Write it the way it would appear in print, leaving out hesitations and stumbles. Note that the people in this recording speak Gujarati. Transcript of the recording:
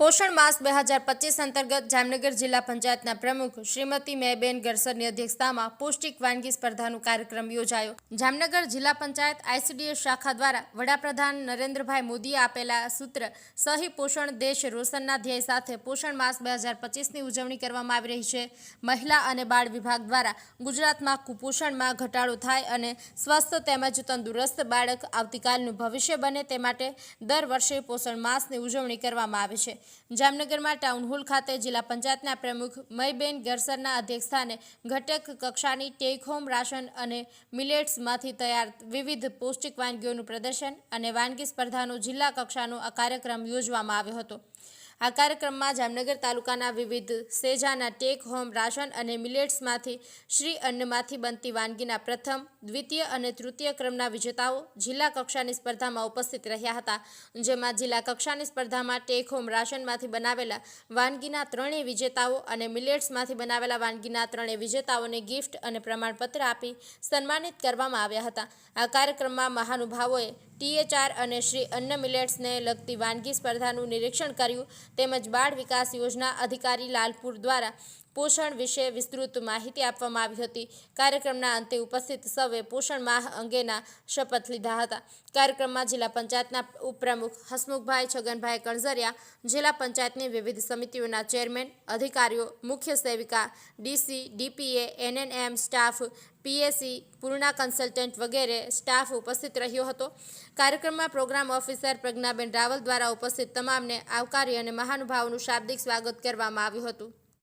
પોષણ માસ 2025 અંતર્ગત જામનગર જિલ્લા પંચાયતના પ્રમુખ શ્રીમતી મેયબેન ગરસરની અધ્યક્ષતામાં પૌષ્ટિક વાનગી સ્પર્ધાનો કાર્યક્રમ યોજાયો। જામનગર જિલ્લા પંચાયત ICDS શાખા દ્વારા વડાપ્રધાન નરેન્દ્રભાઈ મોદીએ આપેલા સૂત્ર સહી પોષણ દેશ રોશનના ધ્યેય સાથે પોષણ માસ 2025ની ઉજવણી કરવામાં આવી રહી છે। મહિલા અને બાળ વિભાગ દ્વારા ગુજરાતમાં કુપોષણમાં ઘટાડો થાય અને સ્વસ્થ તેમજ તંદુરસ્ત બાળક આવતીકાલનું ભવિષ્ય બને તે માટે દર વર્ષે પોષણ માસની ઉજવણી કરવામાં આવે છે। જામનગરમાં ટાઉન હોલ ખાતે જિલ્લા પંચાયતના પ્રમુખ મયબેન ગરસરના અધ્યક્ષસ્થાને ઘટક કક્ષાની ટેક હોમ રાશન અને મિલેટ્સમાંથી તૈયાર વિવિધ પૌષ્ટિક વાનગીઓનું પ્રદર્શન અને વાનગી સ્પર્ધાનો જિલ્લા કક્ષાનો આ કાર્યક્રમ યોજવામાં આવ્યો હતો। આ કાર્યક્રમમાં જામનગર તાલુકાના વિવિધ સેજાના ટેક હોમ રાશન અને મિલેટ્સમાંથી શ્રી અન્નમાંથી બનતી વાનગીના પ્રથમ, દ્વિતીય અને તૃતીય ક્રમના વિજેતાઓ જિલ્લા કક્ષાની સ્પર્ધામાં ઉપસ્થિત રહ્યા હતા, જેમાં જિલ્લા કક્ષાની સ્પર્ધામાં ટેક હોમ રાશનમાંથી બનાવેલા વાનગીના ત્રણેય વિજેતાઓ અને મિલેટ્સમાંથી બનાવેલા વાનગીના ત્રણેય વિજેતાઓને ગિફ્ટ અને પ્રમાણપત્ર આપી સન્માનિત કરવામાં આવ્યા હતા। આ કાર્યક્રમમાં મહાનુભાવોએ THR અને શ્રી અન્ન મિલેટ્સને લગતી વાનગી સ્પર્ધાનું નિરીક્ષણ કર્યું તેમજ બાળ વિકાસ યોજના અધિકારી લાલપુર દ્વારા પોષણ વિશે વિસ્તૃત માહિતી આપવામાં આવી હતી। કાર્યક્રમના અંતે ઉપસ્થિત સૌએ પોષણ માહ અંગેના શપથ લીધા હતા। કાર્યક્રમમાં જિલ્લા પંચાયતના ઉપપ્રમુખ હસમુખભાઈ છગનભાઈ કણઝરિયા, જિલ્લા પંચાયતની વિવિધ સમિતિઓના ચેરમેન, અધિકારીઓ, મુખ્ય સેવિકા, DC, DPA, NNM staff, PAC, Purna consultant વગેરે સ્ટાફ ઉપસ્થિત રહ્યો હતો। કાર્યક્રમમાં પ્રોગ્રામ ઓફિસર પ્રજ્ઞાબેન રાવલ દ્વારા ઉપસ્થિત તમામને આવકારી અને મહાનુભાવોનું શાબ્દિક સ્વાગત કરવામાં આવ્યું હતું।